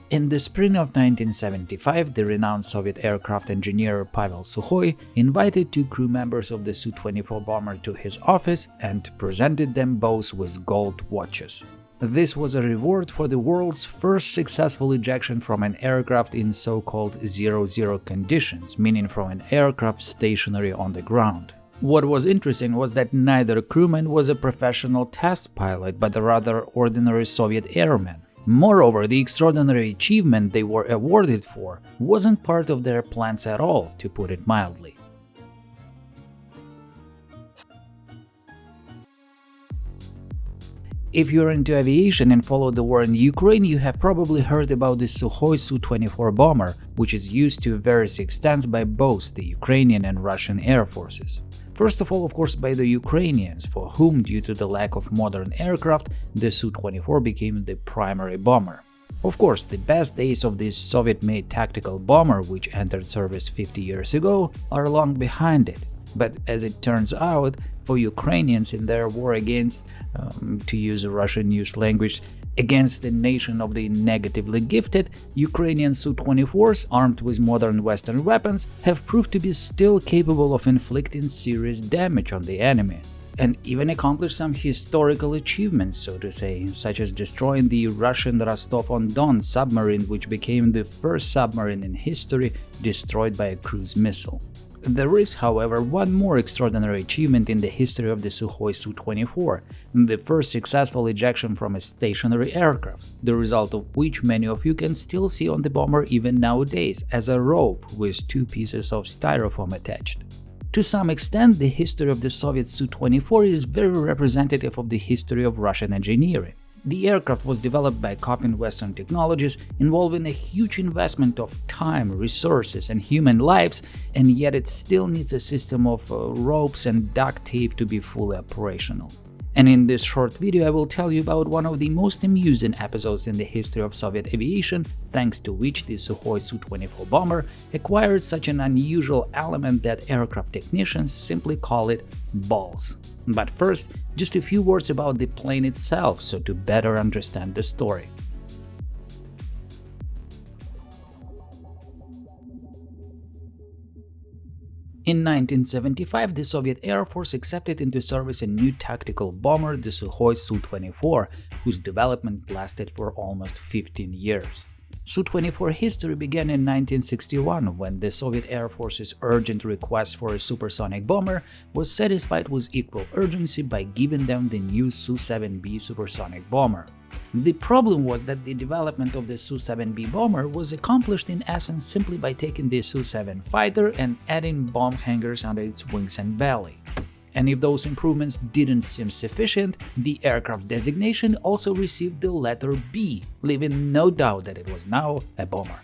In the spring of 1975, the renowned Soviet aircraft engineer Pavel Sukhoi invited two crew members of the Su-24 bomber to his office and presented them both with gold watches. This was a reward for the world's first successful ejection from an aircraft in so-called zero-zero conditions, meaning from an aircraft stationary on the ground. What was interesting was that neither crewman was a professional test pilot, but a rather ordinary Soviet airman. Moreover, the extraordinary achievement they were awarded for wasn't part of their plans at all, to put it mildly. If you're into aviation and follow the war in Ukraine, you have probably heard about the Sukhoi Su-24 bomber, which is used to various extents by both the Ukrainian and Russian air forces. First of all, of course, by the Ukrainians, for whom, due to the lack of modern aircraft, the Su-24 became the primary bomber. Of course, the best days of this Soviet-made tactical bomber, which entered service 50 years ago, are long behind it. But as it turns out, for Ukrainians in their war against, to use a Russian news language, against the nation of the negatively gifted, Ukrainian Su-24s, armed with modern Western weapons, have proved to be still capable of inflicting serious damage on the enemy, and even accomplished some historical achievements, so to say, such as destroying the Russian Rostov-on-Don submarine, which became the first submarine in history destroyed by a cruise missile. There is, however, one more extraordinary achievement in the history of the Sukhoi Su-24, the first successful ejection from a stationary aircraft, the result of which many of you can still see on the bomber even nowadays as a rope with two pieces of styrofoam attached. To some extent, the history of the Soviet Su-24 is very representative of the history of Russian engineering. The aircraft was developed by copying Western technologies, involving a huge investment of time, resources, and human lives, and yet it still needs a system of ropes and duct tape to be fully operational. And in this short video, I will tell you about one of the most amusing episodes in the history of Soviet aviation, thanks to which the Sukhoi Su-24 bomber acquired such an unusual element that aircraft technicians simply call it balls. But first, just a few words about the plane itself, so to better understand the story. In 1975, the Soviet Air Force accepted into service a new tactical bomber, the Sukhoi Su-24, whose development lasted for almost 15 years. Su-24 history began in 1961, when the Soviet Air Force's urgent request for a supersonic bomber was satisfied with equal urgency by giving them the new Su-7B supersonic bomber. The problem was that the development of the Su-7B bomber was accomplished in essence simply by taking the Su-7 fighter and adding bomb hangars under its wings and belly. And if those improvements didn't seem sufficient, the aircraft designation also received the letter B, leaving no doubt that it was now a bomber.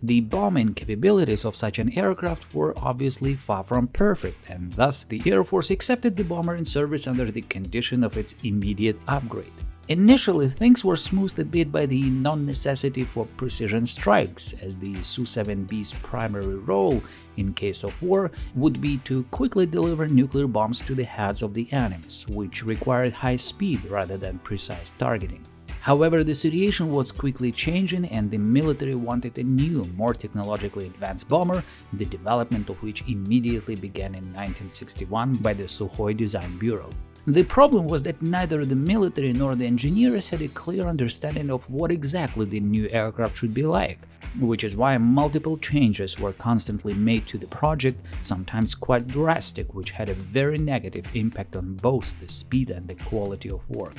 The bombing capabilities of such an aircraft were obviously far from perfect, and thus the Air Force accepted the bomber in service under the condition of its immediate upgrade. Initially, things were smoothed a bit by the non-necessity for precision strikes, as the Su-7B's primary role, in case of war, would be to quickly deliver nuclear bombs to the heads of the enemies, which required high speed rather than precise targeting. However, the situation was quickly changing, and the military wanted a new, more technologically advanced bomber, the development of which immediately began in 1961 by the Sukhoi Design Bureau. The problem was that neither the military nor the engineers had a clear understanding of what exactly the new aircraft should be like, which is why multiple changes were constantly made to the project, sometimes quite drastic, which had a very negative impact on both the speed and the quality of work.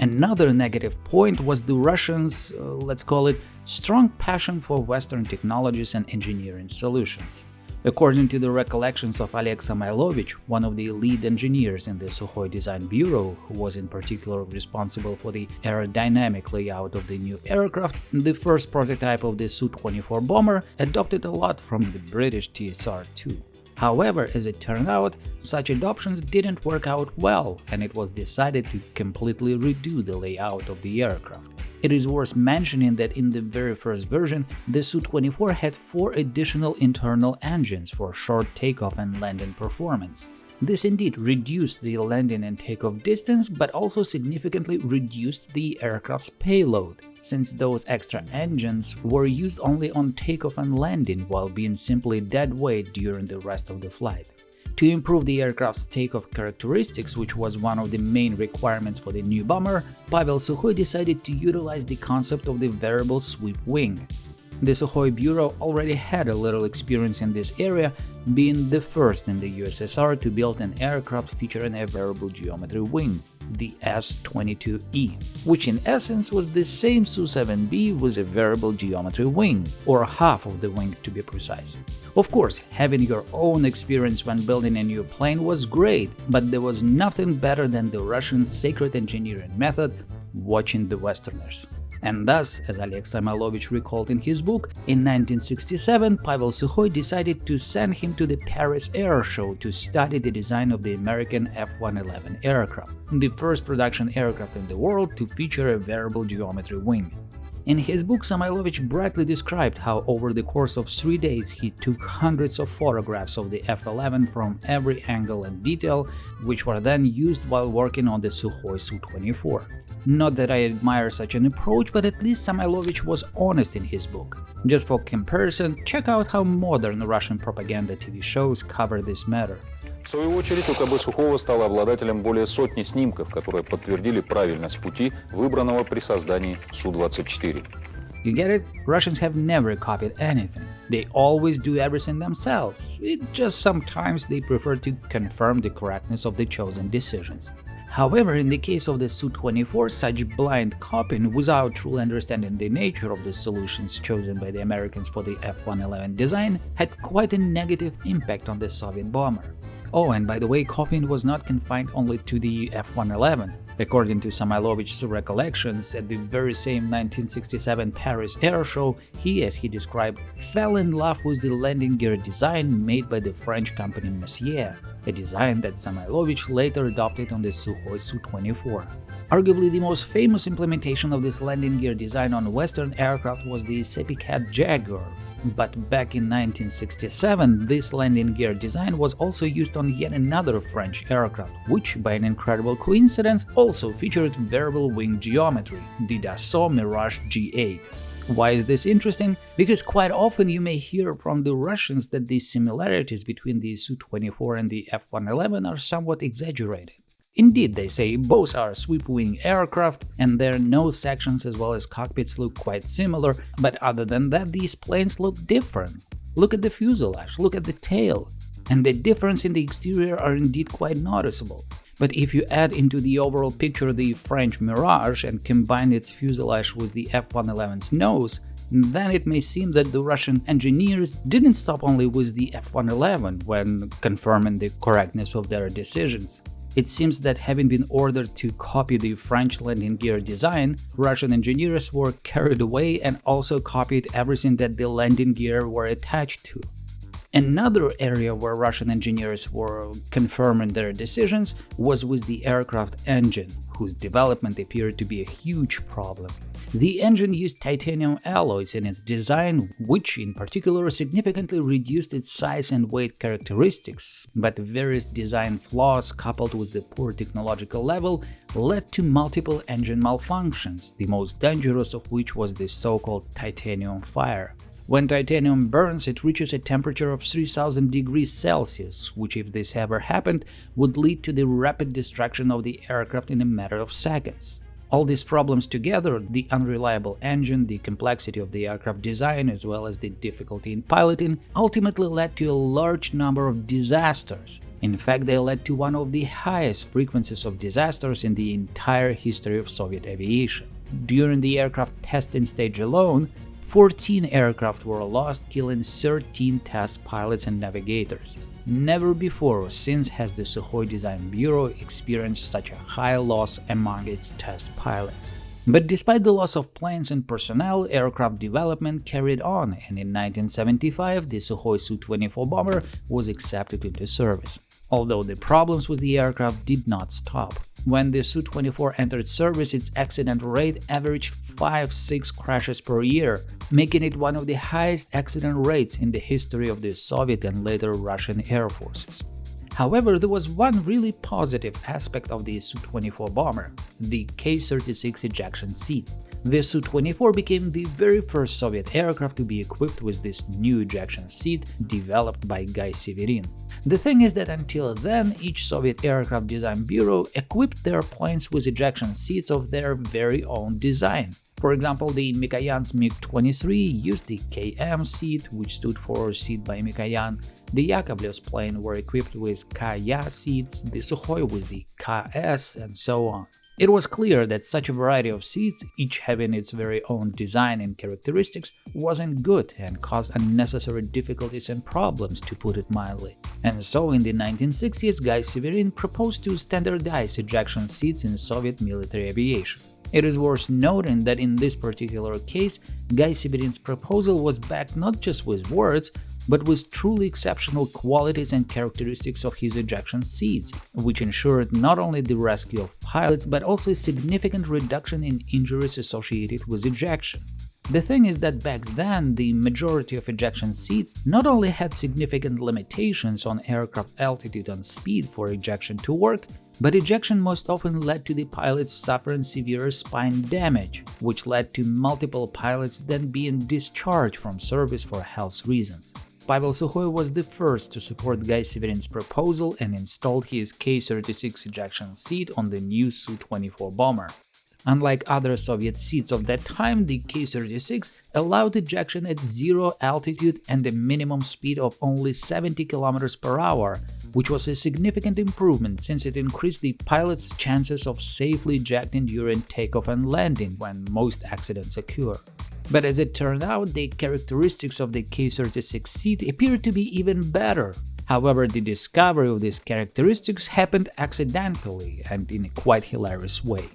Another negative point was the Russians', let's call it, strong passion for Western technologies and engineering solutions. According to the recollections of Oleg Samylovich, one of the lead engineers in the Sukhoi Design Bureau, who was in particular responsible for the aerodynamic layout of the new aircraft, the first prototype of the Su-24 bomber adopted a lot from the British TSR-2. However, as it turned out, such adoptions didn't work out well, and it was decided to completely redo the layout of the aircraft. It is worth mentioning that in the very first version, the Su-24 had 4 additional internal engines for short takeoff and landing performance. This indeed reduced the landing and takeoff distance, but also significantly reduced the aircraft's payload, since those extra engines were used only on takeoff and landing while being simply dead weight during the rest of the flight. To improve the aircraft's takeoff characteristics, which was one of the main requirements for the new bomber, Pavel Sukhoi decided to utilize the concept of the variable sweep wing. The Sukhoi Bureau already had a little experience in this area, being the first in the USSR to build an aircraft featuring a variable geometry wing, the S-22E, which in essence was the same Su-7B with a variable geometry wing, or half of the wing to be precise. Of course, having your own experience when building a new plane was great, but there was nothing better than the Russian secret engineering method, watching the Westerners. And thus, as Oleg Samylovich recalled in his book, in 1967 Pavel Sukhoi decided to send him to the Paris Air Show to study the design of the American F-111 aircraft, the first production aircraft in the world to feature a variable geometry wing. In his book, Samylovich brightly described how over the course of 3 days he took hundreds of photographs of the F-11 from every angle and detail, which were then used while working on the Sukhoi Su-24. Not that I admire such an approach, but at least Samylovich was honest in his book. Just for comparison, check out how modern Russian propaganda TV shows cover this matter. В свою очередь, УКБ Сухого стало обладателем более сотни снимков, которые подтвердили правильность пути, выбранного при создании Су-24. You get it? Russians have never copied anything. They always do everything themselves. It just sometimes they prefer to confirm the correctness of the chosen decisions. However, in the case of the Su-24, such blind copying without truly understanding the nature of the solutions chosen by the Americans for the F-111 design had quite a negative impact on the Soviet bomber. Oh, and by the way, copying was not confined only to the F-111. According to Samylovich's recollections, at the very same 1967 Paris Air Show, he, as he described, fell in love with the landing gear design made by the French company Messier, a design that Samylovich later adopted on the Sukhoi Su-24. Arguably the most famous implementation of this landing gear design on Western aircraft was the Seppicat Jaguar. But back in 1967, this landing gear design was also used on yet another French aircraft, which, by an incredible coincidence, also featured variable wing geometry, the Dassault Mirage G8. Why is this interesting? Because quite often you may hear from the Russians that the similarities between the Su-24 and the F-111 are somewhat exaggerated. Indeed, they say both are sweep-wing aircraft, and their nose sections as well as cockpits look quite similar, but other than that, these planes look different. Look at the fuselage, look at the tail, and the difference in the exterior are indeed quite noticeable. But if you add into the overall picture the French Mirage and combine its fuselage with the F-111's nose, then it may seem that the Russian engineers didn't stop only with the F-111 when confirming the correctness of their decisions. It seems that having been ordered to copy the French landing gear design, Russian engineers were carried away and also copied everything that the landing gear were attached to. Another area where Russian engineers were confirming their decisions was with the aircraft engine, whose development appeared to be a huge problem. The engine used titanium alloys in its design, which in particular significantly reduced its size and weight characteristics, but various design flaws coupled with the poor technological level led to multiple engine malfunctions, the most dangerous of which was the so-called titanium fire. When titanium burns, it reaches a temperature of 3000 degrees Celsius, which, if this ever happened, would lead to the rapid destruction of the aircraft in a matter of seconds. All these problems together, the unreliable engine, the complexity of the aircraft design, as well as the difficulty in piloting, ultimately led to a large number of disasters. In fact, they led to one of the highest frequencies of disasters in the entire history of Soviet aviation. During the aircraft testing stage alone, 14 aircraft were lost, killing 13 test pilots and navigators. Never before or since has the Sukhoi Design Bureau experienced such a high loss among its test pilots. But despite the loss of planes and personnel, aircraft development carried on, and in 1975 the Sukhoi Su-24 Bomber was accepted into service. Although the problems with the aircraft did not stop. When the Su-24 entered service, its accident rate averaged 5-6 crashes per year, making it one of the highest accident rates in the history of the Soviet and later Russian air forces. However, there was one really positive aspect of the Su-24 bomber – the K-36 ejection seat. The Su-24 became the very first Soviet aircraft to be equipped with this new ejection seat developed by Guy Severin. The thing is that until then, each Soviet aircraft design bureau equipped their planes with ejection seats of their very own design. For example, the Mikoyan's MiG-23 used the KM seat, which stood for Seat by Mikoyan. The Yakovlev's plane were equipped with KA seats, the Sukhoi with the KS, and so on. It was clear that such a variety of seats, each having its very own design and characteristics, wasn't good and caused unnecessary difficulties and problems, to put it mildly. And so in the 1960s, Guy Severin proposed to standardize ejection seats in Soviet military aviation. It is worth noting that in this particular case, Guy Severin's proposal was backed not just with words, but with truly exceptional qualities and characteristics of his ejection seats, which ensured not only the rescue of pilots but also a significant reduction in injuries associated with ejection. The thing is that back then, the majority of ejection seats not only had significant limitations on aircraft altitude and speed for ejection to work, but ejection most often led to the pilots suffering severe spine damage, which led to multiple pilots then being discharged from service for health reasons. Pavel Sukhoi was the first to support Guy Severin's proposal and installed his K-36 ejection seat on the new Su-24 bomber. Unlike other Soviet seats of that time, the K-36 allowed ejection at zero altitude and a minimum speed of only 70 km per hour, which was a significant improvement since it increased the pilot's chances of safely ejecting during takeoff and landing when most accidents occur. But as it turned out, the characteristics of the K-36 seat appeared to be even better. However, the discovery of these characteristics happened accidentally and in a quite hilarious way.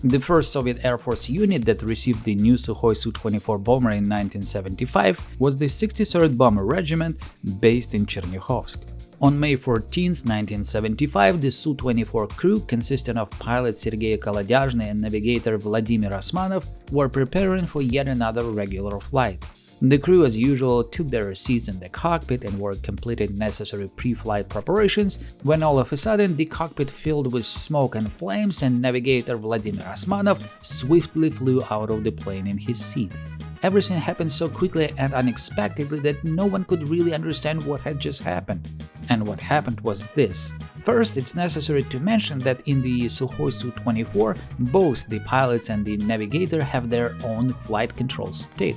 The first Soviet Air Force unit that received the new Sukhoi Su-24 bomber in 1975 was the 63rd Bomber Regiment, based in Chernihovsk. On May 14, 1975, the Su-24 crew, consisting of pilot Sergei Kolodyazhny and navigator Vladimir Osmanov, were preparing for yet another regular flight. The crew, as usual, took their seats in the cockpit and were completing necessary pre-flight preparations when all of a sudden the cockpit filled with smoke and flames and navigator Vladimir Osmanov swiftly flew out of the plane in his seat. Everything happened so quickly and unexpectedly that no one could really understand what had just happened. And what happened was this. First, it's necessary to mention that in the Sukhoi Su-24, both the pilots and the navigator have their own flight control stick.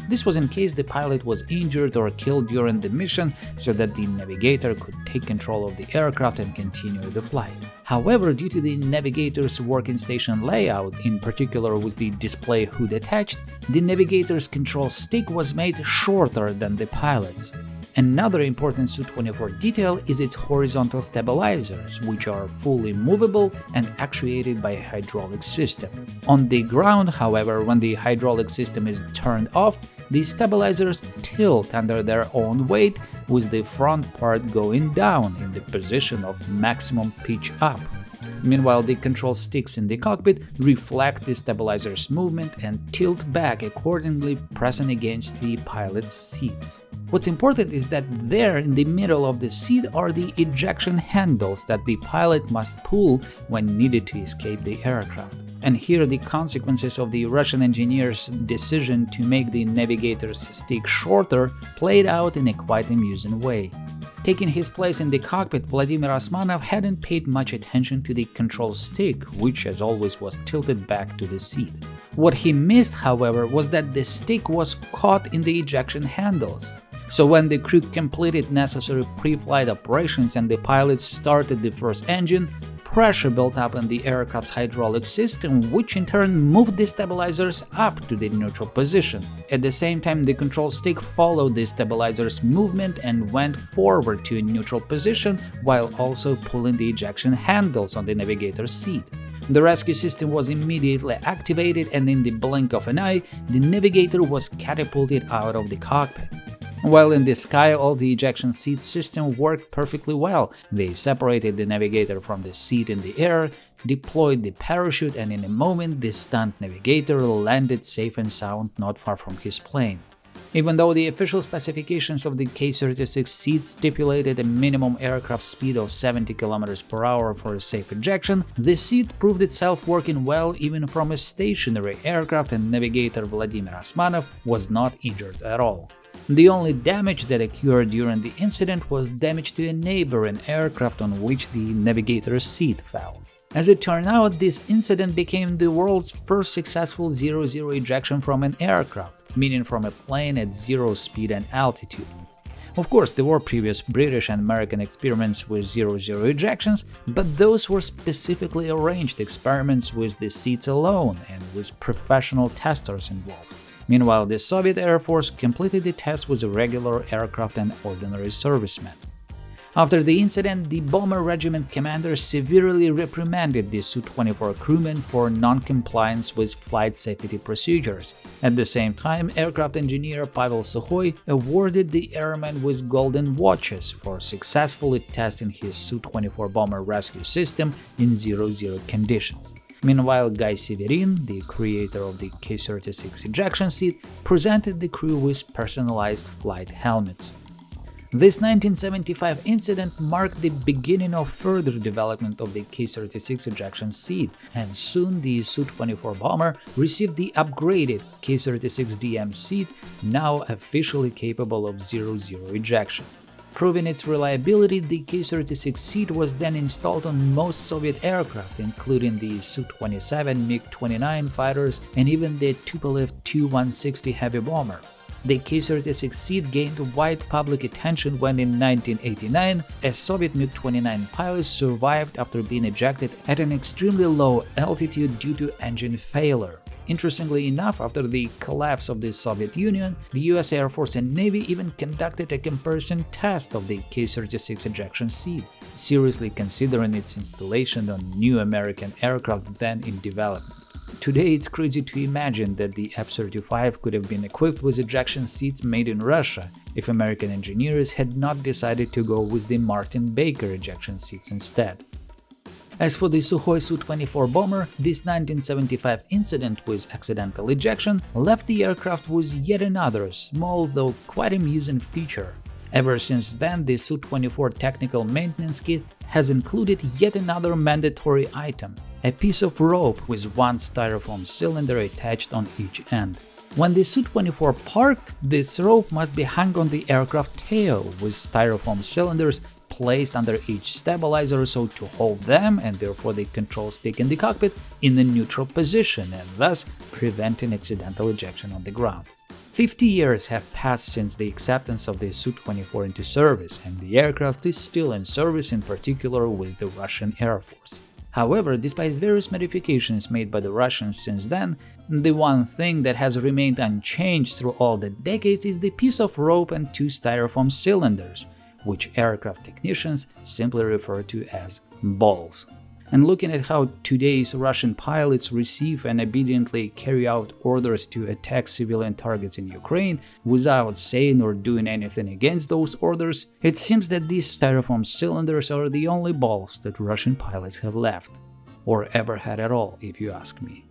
This was in case the pilot was injured or killed during the mission, so that the navigator could take control of the aircraft and continue the flight. However, due to the navigator's working station layout, in particular with the display hood attached, the navigator's control stick was made shorter than the pilot's. Another important Su-24 detail is its horizontal stabilizers, which are fully movable and actuated by a hydraulic system. On the ground, however, when the hydraulic system is turned off, the stabilizers tilt under their own weight, with the front part going down in the position of maximum pitch up. Meanwhile, the control sticks in the cockpit reflect the stabilizer's movement and tilt back accordingly, pressing against the pilot's seats. What's important is that there in the middle of the seat are the ejection handles that the pilot must pull when needed to escape the aircraft. And here the consequences of the Russian engineer's decision to make the navigator's stick shorter played out in a quite amusing way. Taking his place in the cockpit, Vladimir Osmanov hadn't paid much attention to the control stick, which as always was tilted back to the seat. What he missed, however, was that the stick was caught in the ejection handles. So when the crew completed necessary pre-flight operations and the pilots started the first engine, pressure built up in the aircraft's hydraulic system, which in turn moved the stabilizers up to the neutral position. At the same time, the control stick followed the stabilizer's movement and went forward to a neutral position, while also pulling the ejection handles on the navigator's seat. The rescue system was immediately activated, and in the blink of an eye, the navigator was catapulted out of the cockpit. While in the sky, all the ejection seat system worked perfectly well. They separated the navigator from the seat in the air, deployed the parachute, and in a moment the stunt navigator landed safe and sound not far from his plane. Even though the official specifications of the K-36C stipulated a minimum aircraft speed of 70 km per hour for a safe ejection, the seat proved itself working well even from a stationary aircraft, and navigator Vladimir Osmanov was not injured at all. The only damage that occurred during the incident was damage to a neighboring aircraft on which the navigator's seat fell. As it turned out, this incident became the world's first successful 0-0 ejection from an aircraft, meaning from a plane at zero speed and altitude. Of course, there were previous British and American experiments with 0-0 ejections, but those were specifically arranged experiments with the seats alone and with professional testers involved. Meanwhile, the Soviet Air Force completed the test with a regular aircraft and ordinary servicemen. After the incident, the bomber regiment commander severely reprimanded the Su-24 crewmen for non-compliance with flight safety procedures. At the same time, aircraft engineer Pavel Sukhoi awarded the airmen with golden watches for successfully testing his Su-24 bomber rescue system in 0-0 conditions. Meanwhile, Guy Severin, the creator of the K-36 ejection seat, presented the crew with personalized flight helmets. This 1975 incident marked the beginning of further development of the K-36 ejection seat, and soon the Su-24 bomber received the upgraded K-36DM seat, now officially capable of 0-0 ejection. Proving its reliability, the K-36 seat was then installed on most Soviet aircraft, including the Su-27, MiG-29 fighters, and even the Tupolev Tu-160 heavy bomber. The K-36 seat gained wide public attention when in 1989 a Soviet MiG-29 pilot survived after being ejected at an extremely low altitude due to engine failure. Interestingly enough, after the collapse of the Soviet Union, the US Air Force and Navy even conducted a comparison test of the K-36 ejection seat, seriously considering its installation on new American aircraft then in development. Today, it's crazy to imagine that the F-35 could have been equipped with ejection seats made in Russia if American engineers had not decided to go with the Martin Baker ejection seats instead. As for the Sukhoi Su-24 bomber, this 1975 incident with accidental ejection left the aircraft with yet another small though quite amusing feature. Ever since then, the Su-24 technical maintenance kit has included yet another mandatory item: a piece of rope with one styrofoam cylinder attached on each end. When the Su-24 parked, this rope must be hung on the aircraft tail, with styrofoam cylinders placed under each stabilizer so to hold them, and therefore the control stick in the cockpit, in a neutral position, and thus preventing accidental ejection on the ground. 50 years have passed since the acceptance of the Su-24 into service, and the aircraft is still in service, in particular with the Russian Air Force. However, despite various modifications made by the Russians since then, the one thing that has remained unchanged through all the decades is the piece of rope and two styrofoam cylinders, which aircraft technicians simply refer to as balls. And looking at how today's Russian pilots receive and obediently carry out orders to attack civilian targets in Ukraine without saying or doing anything against those orders, it seems that these styrofoam cylinders are the only balls that Russian pilots have left, or ever had at all, if you ask me.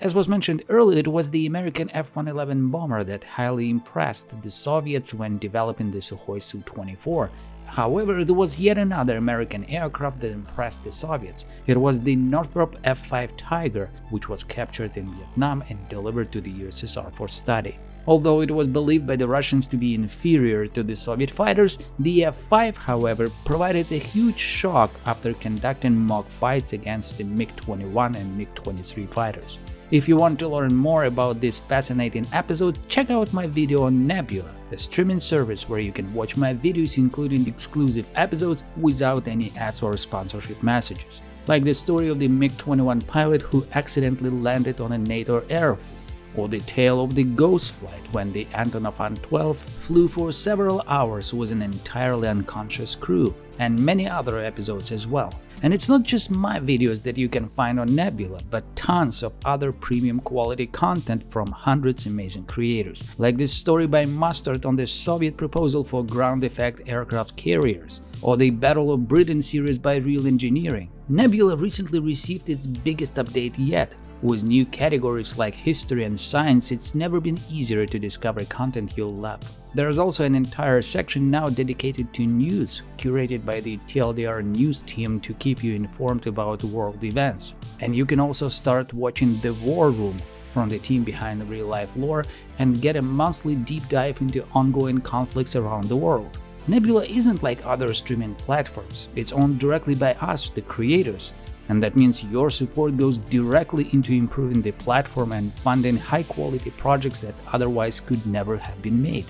As was mentioned earlier, it was the American F-111 bomber that highly impressed the Soviets when developing the Sukhoi Su-24. However, there was yet another American aircraft that impressed the Soviets. It was the Northrop F-5 Tiger, which was captured in Vietnam and delivered to the USSR for study. Although it was believed by the Russians to be inferior to the Soviet fighters, the F-5, however, provided a huge shock after conducting mock fights against the MiG-21 and MiG-23 fighters. If you want to learn more about this fascinating episode, check out my video on Nebula, a streaming service where you can watch my videos including exclusive episodes without any ads or sponsorship messages, like the story of the MiG-21 pilot who accidentally landed on a NATO airfield, or the tale of the ghost flight when the Antonov An-12 flew for several hours with an entirely unconscious crew, and many other episodes as well. And it's not just my videos that you can find on Nebula, but tons of other premium quality content from hundreds of amazing creators, like this story by Mustard on the Soviet proposal for ground effect aircraft carriers, or the Battle of Britain series by Real Engineering, Nebula recently received its biggest update yet. With new categories like history and science, it's never been easier to discover content you'll love. There's also an entire section now dedicated to news, curated by the TLDR news team to keep you informed about world events. And you can also start watching The War Room from the team behind real-life lore and get a monthly deep dive into ongoing conflicts around the world. Nebula isn't like other streaming platforms, it's owned directly by us, the creators, and that means your support goes directly into improving the platform and funding high-quality projects that otherwise could never have been made.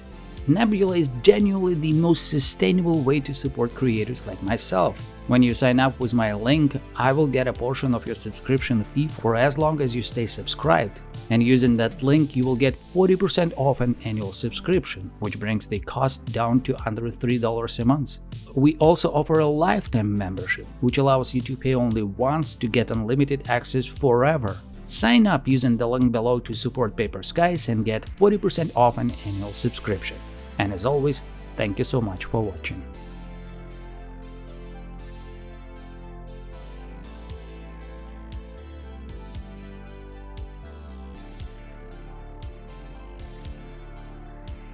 Nebula is genuinely the most sustainable way to support creators like myself. When you sign up with my link, I will get a portion of your subscription fee for as long as you stay subscribed. And using that link, you will get 40% off an annual subscription, which brings the cost down to under $3 a month. We also offer a lifetime membership, which allows you to pay only once to get unlimited access forever. Sign up using the link below to support Paper Skies and get 40% off an annual subscription. And as always, thank you so much for watching.